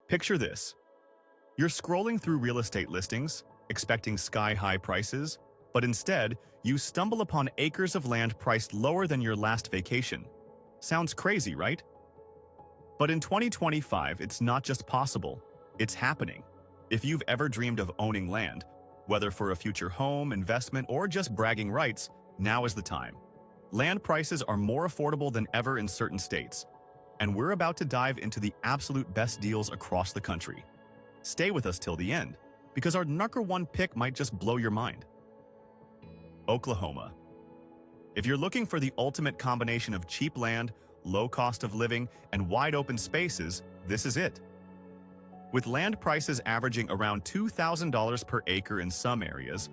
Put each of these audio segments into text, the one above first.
Picture this. You're scrolling through real estate listings, expecting sky-high prices, but instead, you stumble upon acres of land priced lower than your last vacation. Sounds crazy, right? But in 2025, it's not just possible, it's happening. If you've ever dreamed of owning land, whether for a future home, investment, or just bragging rights, now is the time. Land prices are more affordable than ever in certain states, and we're about to dive into the absolute best deals across the country. Stay with us till the end, because our #1 pick might just blow your mind. Oklahoma. If you're looking for the ultimate combination of cheap land, low cost of living, and wide open spaces, this is it. With land prices averaging around $2,000 per acre in some areas,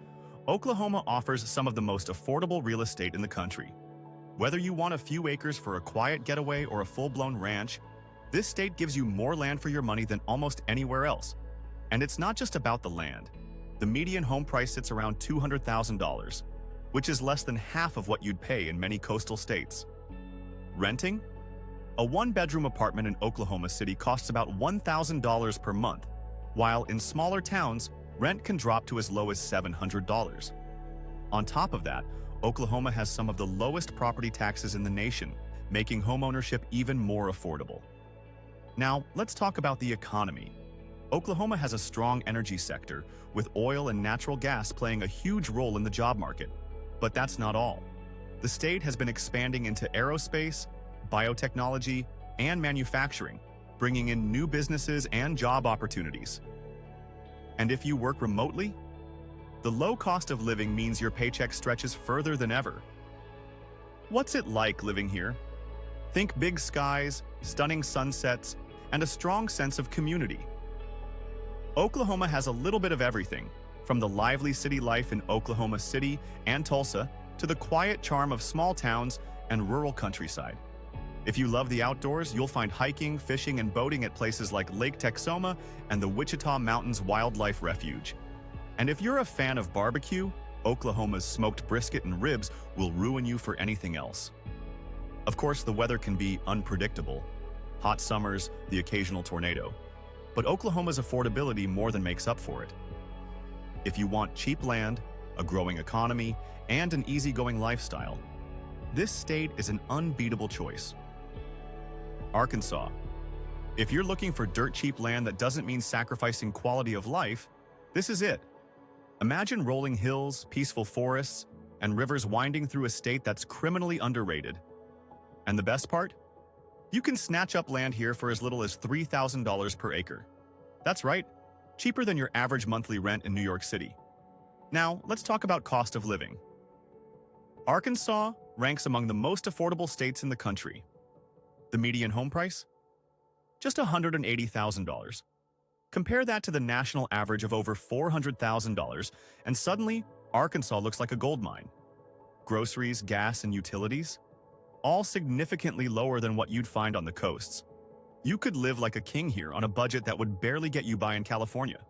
Oklahoma offers some of the most affordable real estate in the country. Whether you want a few acres for a quiet getaway or a full-blown ranch, this state gives you more land for your money than almost anywhere else. And it's not just about the land. The median home price sits around $200,000, which is less than half of what you'd pay in many coastal states. Renting? A one-bedroom apartment in Oklahoma City costs about $1,000 per month, while in smaller towns, rent can drop to as low as $700. On top of that, Oklahoma has some of the lowest property taxes in the nation, making homeownership even more affordable. Now, let's talk about the economy. Oklahoma has a strong energy sector, with oil and natural gas playing a huge role in the job market. But that's not all. The state has been expanding into aerospace, biotechnology, and manufacturing, bringing in new businesses and job opportunities. And if you work remotely, the low cost of living means your paycheck stretches further than ever. What's it like living here? Think big skies, stunning sunsets, and a strong sense of community. Oklahoma has a little bit of everything, from the lively city life in Oklahoma City and Tulsa to the quiet charm of small towns and rural countryside. If you love the outdoors, you'll find hiking, fishing, and boating at places like Lake Texoma and the Wichita Mountains Wildlife Refuge. And if you're a fan of barbecue, Oklahoma's smoked brisket and ribs will ruin you for anything else. Of course, the weather can be unpredictable. Hot summers, the occasional tornado. But Oklahoma's affordability more than makes up for it. If you want cheap land, a growing economy, and an easygoing lifestyle, this state is an unbeatable choice. Arkansas. If you're looking for dirt-cheap land that doesn't mean sacrificing quality of life, this is it. Imagine rolling hills, peaceful forests, and rivers winding through a state that's criminally underrated. And the best part? You can snatch up land here for as little as $3,000 per acre. That's right, cheaper than your average monthly rent in New York City. Now, let's talk about cost of living. Arkansas ranks among the most affordable states in the country. The median home price? Just $180,000. Compare that to the national average of over $400,000, and suddenly, Arkansas looks like a gold mine. Groceries, gas, and utilities? All significantly lower than what you'd find on the coasts. You could live like a king here on a budget that would barely get you by in California.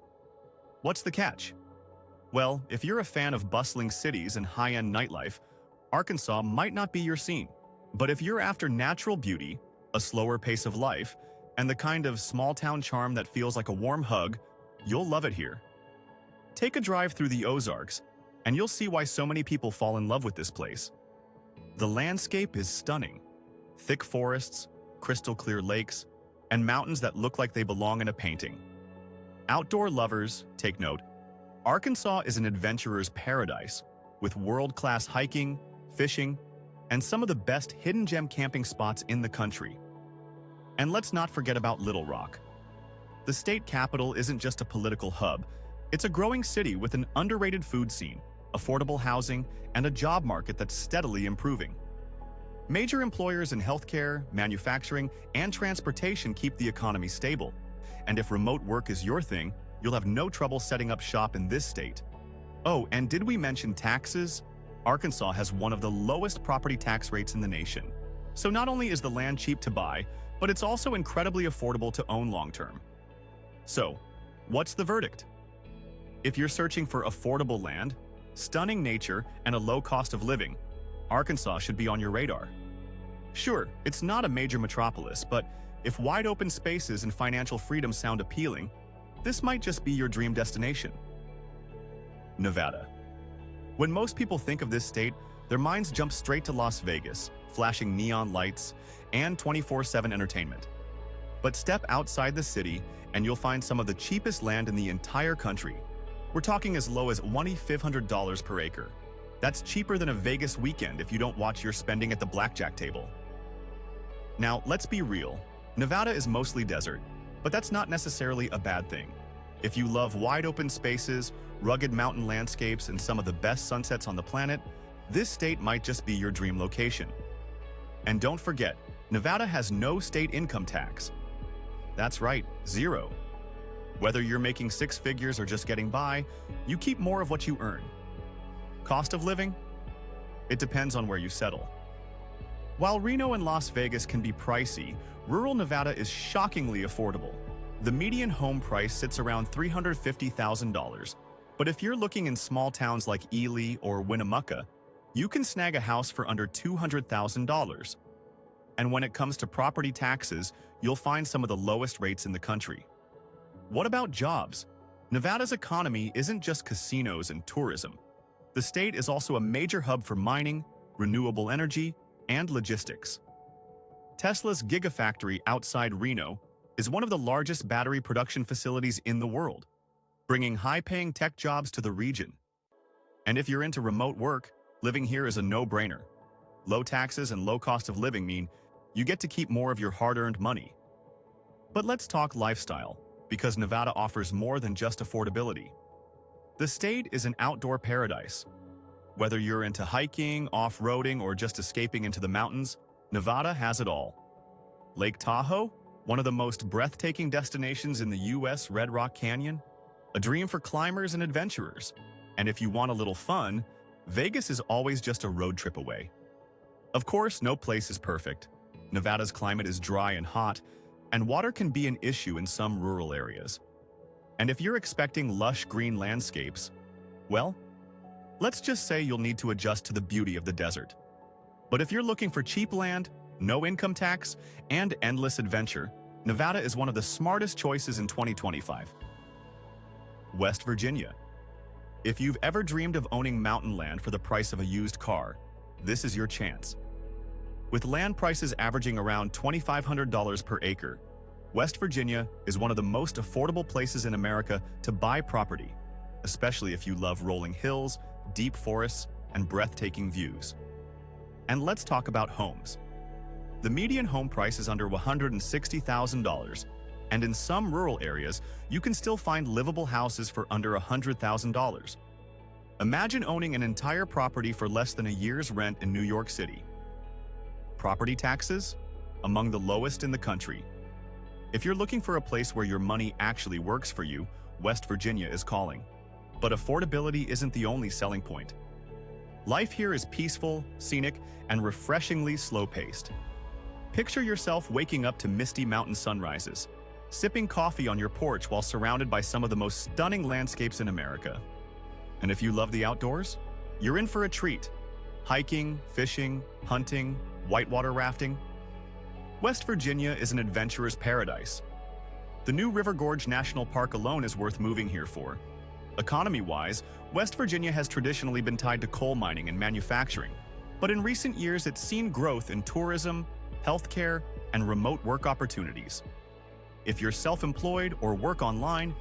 What's the catch? Well, if you're a fan of bustling cities and high-end nightlife, Arkansas might not be your scene. But if you're after natural beauty, a slower pace of life, and the kind of small-town charm that feels like a warm hug, you'll love it here. Take a drive through the Ozarks, and you'll see why so many people fall in love with this place. The landscape is stunning. Thick forests, crystal-clear lakes, and mountains that look like they belong in a painting. Outdoor lovers, take note, Arkansas is an adventurer's paradise, with world-class hiking, fishing, and some of the best hidden gem camping spots in the country. And let's not forget about Little Rock. The state capital isn't just a political hub, it's a growing city with an underrated food scene, affordable housing, and a job market that's steadily improving. Major employers in healthcare, manufacturing, and transportation keep the economy stable. And if remote work is your thing, you'll have no trouble setting up shop in this state. Oh, and did we mention taxes? Arkansas has one of the lowest property tax rates in the nation. So not only is the land cheap to buy, but it's also incredibly affordable to own long-term. So, what's the verdict? If you're searching for affordable land, stunning nature, and a low cost of living, Arkansas should be on your radar. Sure, it's not a major metropolis, but If wide open spaces and financial freedom sound appealing, this might just be your dream destination. Nevada. When most people think of this state, their minds jump straight to Las Vegas, flashing neon lights, and 24/7 entertainment. But step outside the city and you'll find some of the cheapest land in the entire country. We're talking as low as $2,500 per acre. That's cheaper than a Vegas weekend if you don't watch your spending at the blackjack table. Now, let's be real. Nevada is mostly desert, but that's not necessarily a bad thing. If you love wide open spaces, rugged mountain landscapes, and some of the best sunsets on the planet, this state might just be your dream location. And don't forget, Nevada has no state income tax. That's right, zero. Whether you're making six figures or just getting by, you keep more of what you earn. Cost of living? It depends on where you settle. While Reno and Las Vegas can be pricey, rural Nevada is shockingly affordable. The median home price sits around $350,000, but if you're looking in small towns like Ely or Winnemucca, you can snag a house for under $200,000. And when it comes to property taxes, you'll find some of the lowest rates in the country. What about jobs? Nevada's economy isn't just casinos and tourism. The state is also a major hub for mining, renewable energy, and logistics. Tesla's Gigafactory outside Reno is one of the largest battery production facilities in the world, bringing high-paying tech jobs to the region. And if you're into remote work, living here is a no-brainer. Low taxes and low cost of living mean you get to keep more of your hard-earned money. But let's talk lifestyle, because Nevada offers more than just affordability. The state is an outdoor paradise. Whether you're into hiking, off-roading, or just escaping into the mountains, Nevada has it all. Lake Tahoe, one of the most breathtaking destinations in the U.S. Red Rock Canyon, a dream for climbers and adventurers. And if you want a little fun, Vegas is always just a road trip away. Of course, no place is perfect. Nevada's climate is dry and hot, and water can be an issue in some rural areas. And if you're expecting lush green landscapes, well, let's just say you'll need to adjust to the beauty of the desert. But if you're looking for cheap land, no income tax, and endless adventure, Nevada is one of the smartest choices in 2025. West Virginia. If you've ever dreamed of owning mountain land for the price of a used car, this is your chance. With land prices averaging around $2,500 per acre, West Virginia is one of the most affordable places in America to buy property, especially if you love rolling hills, deep forests, and breathtaking views. And let's talk about homes. The median home price is under $160,000, and in some rural areas, you can still find livable houses for under $100,000. Imagine owning an entire property for less than a year's rent in New York City. Property taxes? Among the lowest in the country. If you're looking for a place where your money actually works for you, West Virginia is calling. But affordability isn't the only selling point. Life here is peaceful, scenic, and refreshingly slow-paced. Picture yourself waking up to misty mountain sunrises, sipping coffee on your porch while surrounded by some of the most stunning landscapes in America. And if you love the outdoors, you're in for a treat. Hiking, fishing, hunting, whitewater rafting. West Virginia is an adventurer's paradise. The new River Gorge National Park alone is worth moving here for. Economy-wise, West Virginia has traditionally been tied to coal mining and manufacturing, but in recent years it's seen growth in tourism, healthcare, and remote work opportunities. If you're self-employed or work online,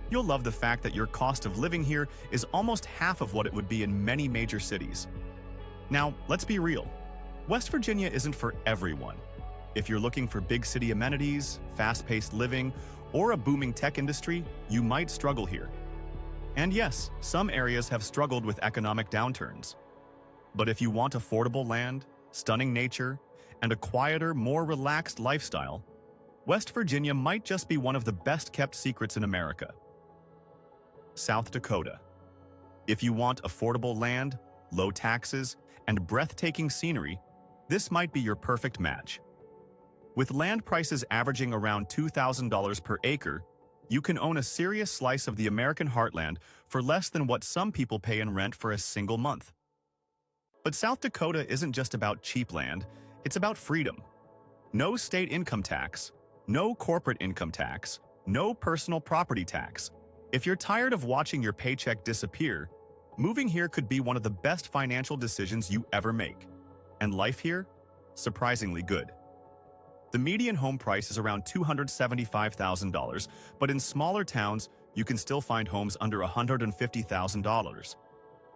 you'll love the fact that your cost of living here is almost half of what it would be in many major cities. Now, let's be real. West Virginia isn't for everyone. If you're looking for big city amenities, fast-paced living, or a booming tech industry, you might struggle here. And yes, some areas have struggled with economic downturns. But if you want affordable land, stunning nature, and a quieter, more relaxed lifestyle, West Virginia might just be one of the best-kept secrets in America. South Dakota. If you want affordable land, low taxes, and breathtaking scenery, this might be your perfect match. With land prices averaging around $2,000 per acre, you can own a serious slice of the American heartland for less than what some people pay in rent for a single month. But South Dakota isn't just about cheap land, it's about freedom. No state income tax, No corporate income tax, no personal property tax. If you're tired of watching your paycheck disappear, moving here could be one of the best financial decisions you ever make. And life here? Surprisingly good. The median home price is around $275,000, but in smaller towns, you can still find homes under $150,000.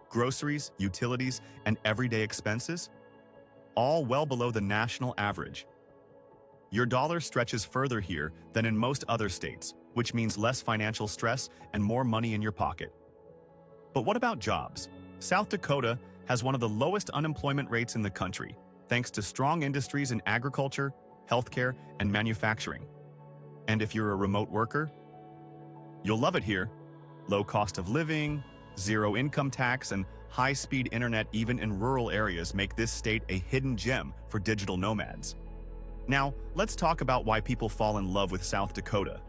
Groceries, utilities, and everyday expenses? All well below the national average. Your dollar stretches further here than in most other states, which means less financial stress and more money in your pocket. But what about jobs? South Dakota has one of the lowest unemployment rates in the country, thanks to strong industries in agriculture, healthcare, and manufacturing. And if you're a remote worker, you'll love it here. Low cost of living, zero income tax, and high-speed internet even in rural areas make this state a hidden gem for digital nomads. Now, let's talk about why people fall in love with South Dakota.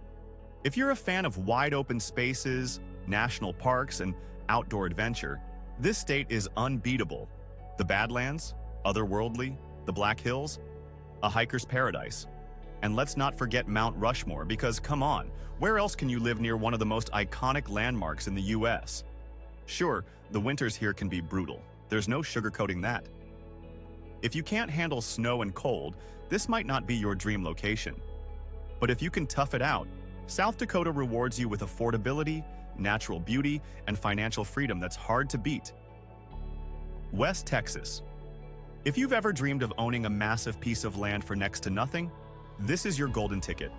If you're a fan of wide-open spaces, national parks, and outdoor adventure, this state is unbeatable. The Badlands, otherworldly, the Black Hills, a hiker's paradise. And let's not forget Mount Rushmore, because come on, where else can you live near one of the most iconic landmarks in the US? Sure, the winters here can be brutal. There's no sugarcoating that. If you can't handle snow and cold, this might not be your dream location. But if you can tough it out, South Dakota rewards you with affordability, natural beauty, and financial freedom that's hard to beat. West Texas. If you've ever dreamed of owning a massive piece of land for next to nothing, this is your golden ticket.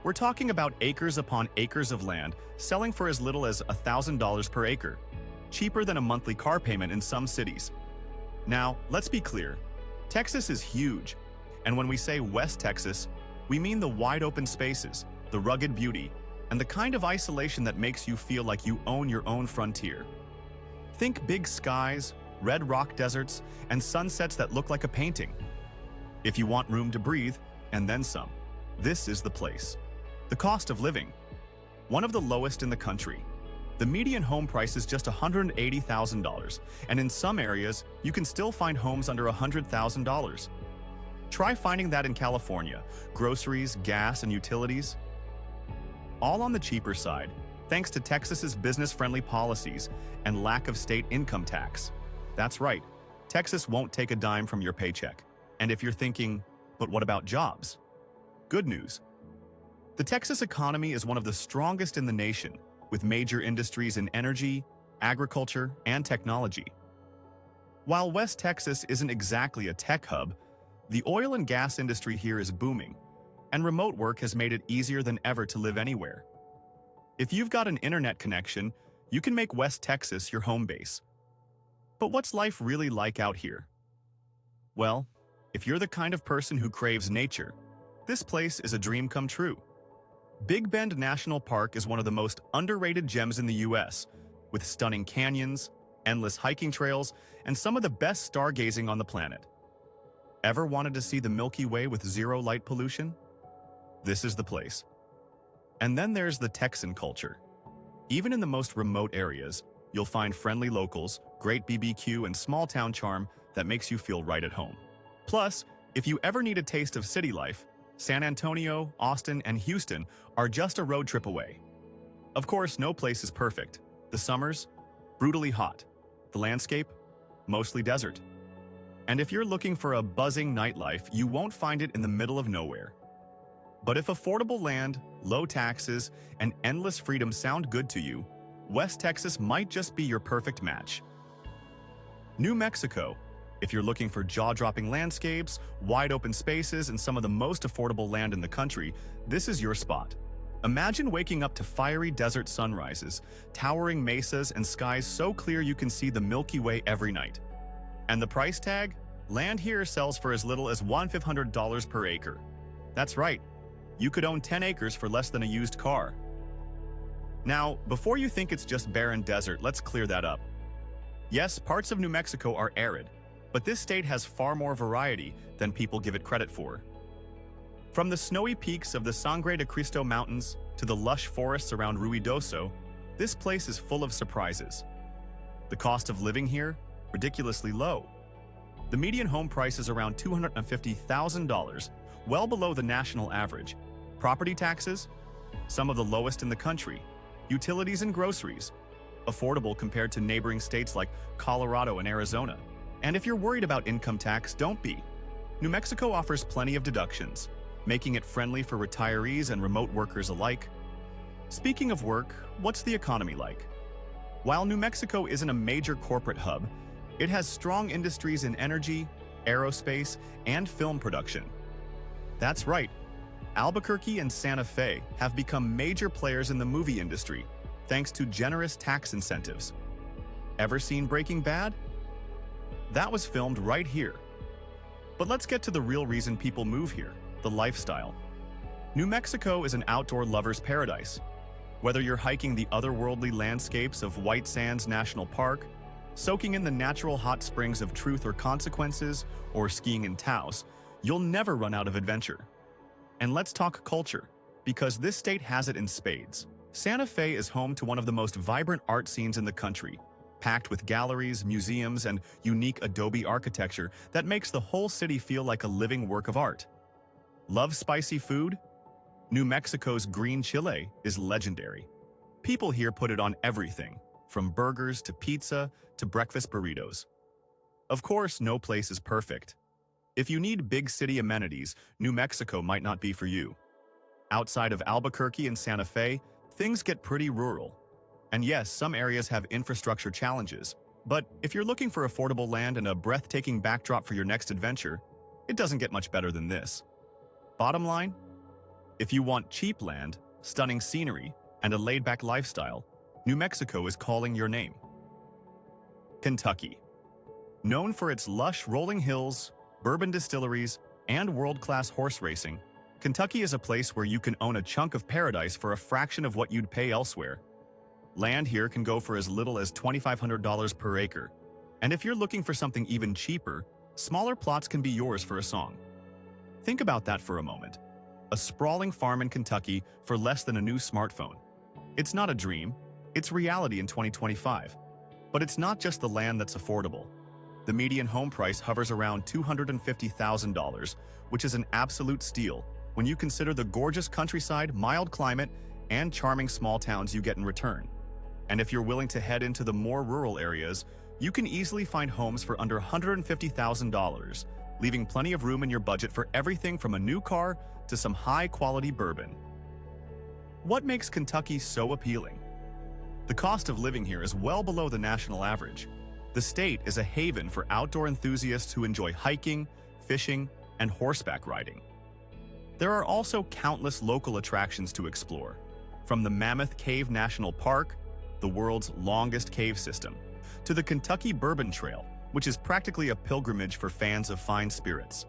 We're talking about acres upon acres of land selling for as little as $1,000 per acre, cheaper than a monthly car payment in some cities. Now, let's be clear. Texas is huge, and when we say West Texas, we mean the wide open spaces, the rugged beauty, and the kind of isolation that makes you feel like you own your own frontier. Think big skies, red rock deserts, and sunsets that look like a painting. If you want room to breathe, and then some, this is the place. The cost of living, one of the lowest in the country. The median home price is just $180,000, and in some areas, you can still find homes under $100,000. Try finding that in California, groceries, gas, and utilities. All on the cheaper side, thanks to Texas's business-friendly policies and lack of state income tax. That's right, Texas won't take a dime from your paycheck. And if you're thinking, but what about jobs? Good news. The Texas economy is one of the strongest in the nation, with major industries in energy, agriculture, and technology. While West Texas isn't exactly a tech hub, the oil and gas industry here is booming, and remote work has made it easier than ever to live anywhere. If you've got an internet connection, you can make West Texas your home base. But what's life really like out here? Well, if you're the kind of person who craves nature, this place is a dream come true. Big Bend National Park is one of the most underrated gems in the US, with stunning canyons, endless hiking trails, and some of the best stargazing on the planet. Ever wanted to see the Milky Way with zero light pollution? This is the place. And then there's the Texan culture. Even in the most remote areas, you'll find friendly locals, great BBQ, and small-town charm that makes you feel right at home. Plus, if you ever need a taste of city life, San Antonio, Austin, and Houston are just a road trip away. Of course, no place is perfect. The summers, brutally hot. The landscape, mostly desert. And if you're looking for a buzzing nightlife, you won't find it in the middle of nowhere. But if affordable land, low taxes, and endless freedom sound good to you, West Texas might just be your perfect match. New Mexico. If you're looking for jaw-dropping landscapes, wide open spaces, and some of the most affordable land in the country, this is your spot. Imagine waking up to fiery desert sunrises, towering mesas, and skies so clear you can see the Milky Way every night. And the price tag? Land here sells for as little as $1,500 per acre. That's right, you could own 10 acres for less than a used car. Now, before you think it's just barren desert, let's clear that up. Yes, parts of New Mexico are arid, but this state has far more variety than people give it credit for. From the snowy peaks of the Sangre de Cristo Mountains to the lush forests around Ruidoso, this place is full of surprises. The cost of living here? Ridiculously low. The median home price is around $250,000, well below the national average. Property taxes, some of the lowest in the country. Utilities and groceries, affordable compared to neighboring states like Colorado and Arizona. And if you're worried about income tax, don't be. New Mexico offers plenty of deductions, making it friendly for retirees and remote workers alike. Speaking of work, what's the economy like? While New Mexico isn't a major corporate hub, it has strong industries in energy, aerospace, and film production. That's right, Albuquerque and Santa Fe have become major players in the movie industry, thanks to generous tax incentives. Ever seen Breaking Bad? That was filmed right here. But let's get to the real reason people move here, the lifestyle. New Mexico is an outdoor lover's paradise. Whether you're hiking the otherworldly landscapes of White Sands National Park, soaking in the natural hot springs of Truth or Consequences, or skiing in Taos, you'll never run out of adventure. And let's talk culture, because this state has it in spades. Santa Fe is home to one of the most vibrant art scenes in the country, packed with galleries, museums, and unique adobe architecture that makes the whole city feel like a living work of art. Love spicy food? New Mexico's green chile is legendary. People here put it on everything, from burgers to pizza to breakfast burritos. Of course, no place is perfect. If you need big city amenities, New Mexico might not be for you. Outside of Albuquerque and Santa Fe, things get pretty rural. And yes, some areas have infrastructure challenges, but if you're looking for affordable land and a breathtaking backdrop for your next adventure, it doesn't get much better than this. Bottom line, if you want cheap land, stunning scenery, and a laid-back lifestyle, New Mexico is calling your name. Kentucky. Known for its lush rolling hills, bourbon distilleries, and world-class horse racing, Kentucky is a place where you can own a chunk of paradise for a fraction of what you'd pay elsewhere. Land here can go for as little as $2,500 per acre, and if you're looking for something even cheaper, smaller plots can be yours for a song. Think about that for a moment. A sprawling farm in Kentucky for less than a new smartphone. It's not a dream, it's reality in 2025. But it's not just the land that's affordable. The median home price hovers around $250,000, which is an absolute steal when you consider the gorgeous countryside, mild climate, and charming small towns you get in return. And if you're willing to head into the more rural areas, you can easily find homes for under $150,000, leaving plenty of room in your budget for everything from a new car to some high-quality bourbon. What makes Kentucky so appealing? The cost of living here is well below the national average. The state is a haven for outdoor enthusiasts who enjoy hiking, fishing, and horseback riding. There are also countless local attractions to explore, from the Mammoth Cave National Park, the world's longest cave system, to the Kentucky Bourbon Trail, which is practically a pilgrimage for fans of fine spirits.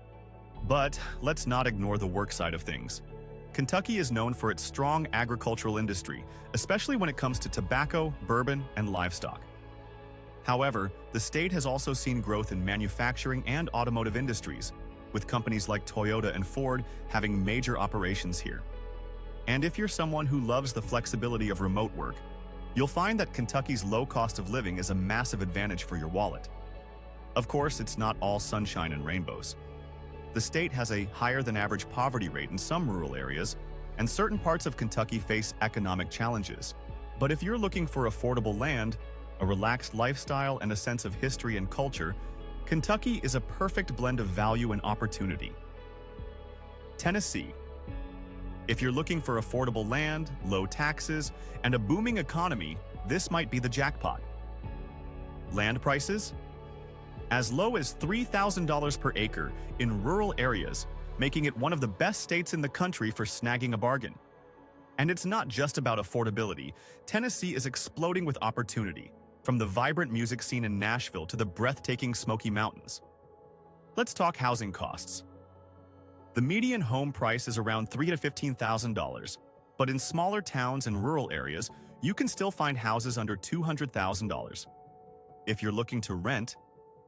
But let's not ignore the work side of things. Kentucky is known for its strong agricultural industry, especially when it comes to tobacco, bourbon, and livestock. However, the state has also seen growth in manufacturing and automotive industries, with companies like Toyota and Ford having major operations here. And if you're someone who loves the flexibility of remote work, you'll find that Kentucky's low cost of living is a massive advantage for your wallet. Of course, it's not all sunshine and rainbows. The state has a higher-than-average poverty rate in some rural areas, and certain parts of Kentucky face economic challenges. But if you're looking for affordable land, a relaxed lifestyle, and a sense of history and culture, Kentucky is a perfect blend of value and opportunity. Tennessee. If you're looking for affordable land, low taxes, and a booming economy, this might be the jackpot. Land prices? As low as $3,000 per acre in rural areas, making it one of the best states in the country for snagging a bargain. And it's not just about affordability. Tennessee is exploding with opportunity, from the vibrant music scene in Nashville to the breathtaking Smoky Mountains. Let's talk housing costs. The median home price is around $3,000 to $15,000, but in smaller towns and rural areas, you can still find houses under $200,000. If you're looking to rent,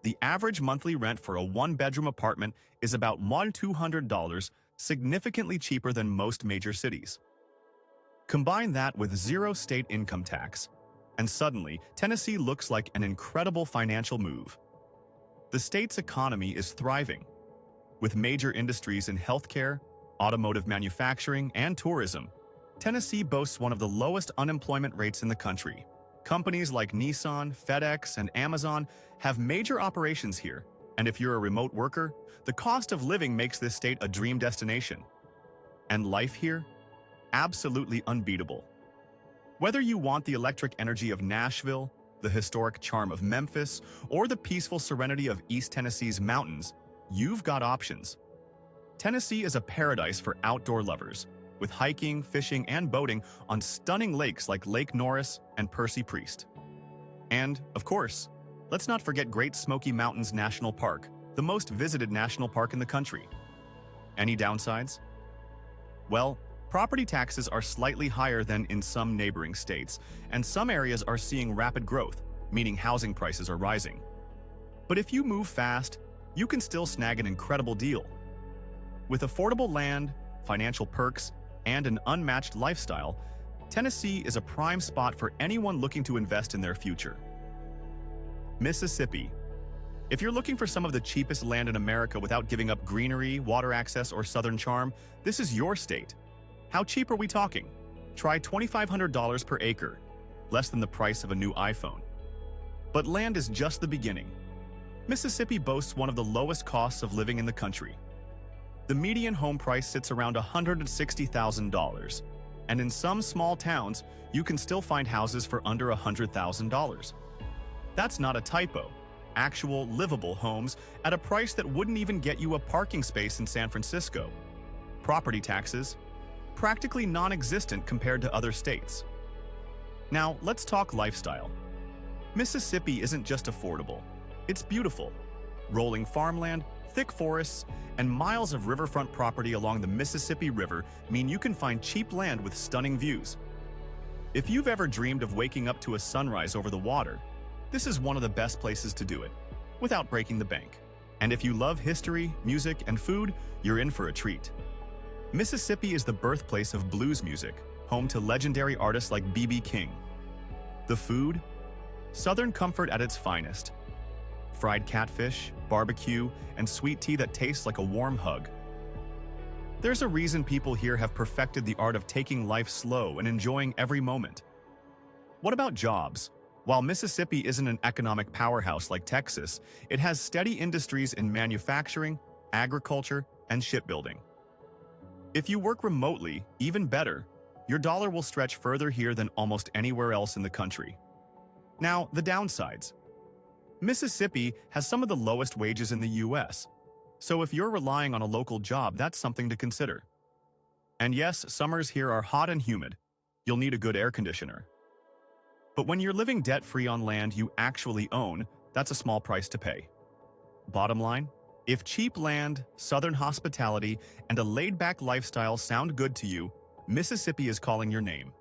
the average monthly rent for a one-bedroom apartment is about $1,200, significantly cheaper than most major cities. Combine that with zero state income tax, and suddenly, Tennessee looks like an incredible financial move. The state's economy is thriving. With major industries in healthcare, automotive manufacturing, and tourism, Tennessee boasts one of the lowest unemployment rates in the country. Companies like Nissan, FedEx, and Amazon have major operations here, and if you're a remote worker, the cost of living makes this state a dream destination. And life here? Absolutely unbeatable. Whether you want the electric energy of Nashville, the historic charm of Memphis, or the peaceful serenity of East Tennessee's mountains, you've got options. Tennessee is a paradise for outdoor lovers, with hiking, fishing, and boating on stunning lakes like Lake Norris and Percy Priest. And, of course, let's not forget Great Smoky Mountains National Park, the most visited national park in the country. Any downsides? Well, property taxes are slightly higher than in some neighboring states, and some areas are seeing rapid growth, meaning housing prices are rising. But if you move fast, you can still snag an incredible deal. With affordable land, financial perks, and an unmatched lifestyle, Tennessee is a prime spot for anyone looking to invest in their future. Mississippi. If you're looking for some of the cheapest land in America without giving up greenery, water access, or southern charm, this is your state. How cheap are we talking? Try $2,500 per acre, less than the price of a new iPhone. But land is just the beginning. Mississippi boasts one of the lowest costs of living in the country. The median home price sits around $160,000, and in some small towns, you can still find houses for under $100,000. That's not a typo. Actual, livable homes at a price that wouldn't even get you a parking space in San Francisco. Property taxes, practically non-existent compared to other states. Now, let's talk lifestyle. Mississippi isn't just affordable, it's beautiful. Rolling farmland, thick forests, and miles of riverfront property along the Mississippi River mean you can find cheap land with stunning views. If you've ever dreamed of waking up to a sunrise over the water, this is one of the best places to do it, without breaking the bank. And if you love history, music, and food, you're in for a treat. Mississippi is the birthplace of blues music, home to legendary artists like B.B. King. The food? Southern comfort at its finest. Fried catfish, barbecue, and sweet tea that tastes like a warm hug. There's a reason people here have perfected the art of taking life slow and enjoying every moment. What about jobs? While Mississippi isn't an economic powerhouse like Texas, it has steady industries in manufacturing, agriculture, and shipbuilding. If you work remotely, even better, your dollar will stretch further here than almost anywhere else in the country. Now, the downsides. Mississippi has some of the lowest wages in the US, so if you're relying on a local job, that's something to consider. And yes, summers here are hot and humid. You'll need a good air conditioner. But when you're living debt-free on land you actually own, that's a small price to pay. Bottom line, if cheap land, southern hospitality, and a laid-back lifestyle sound good to you, Mississippi is calling your name.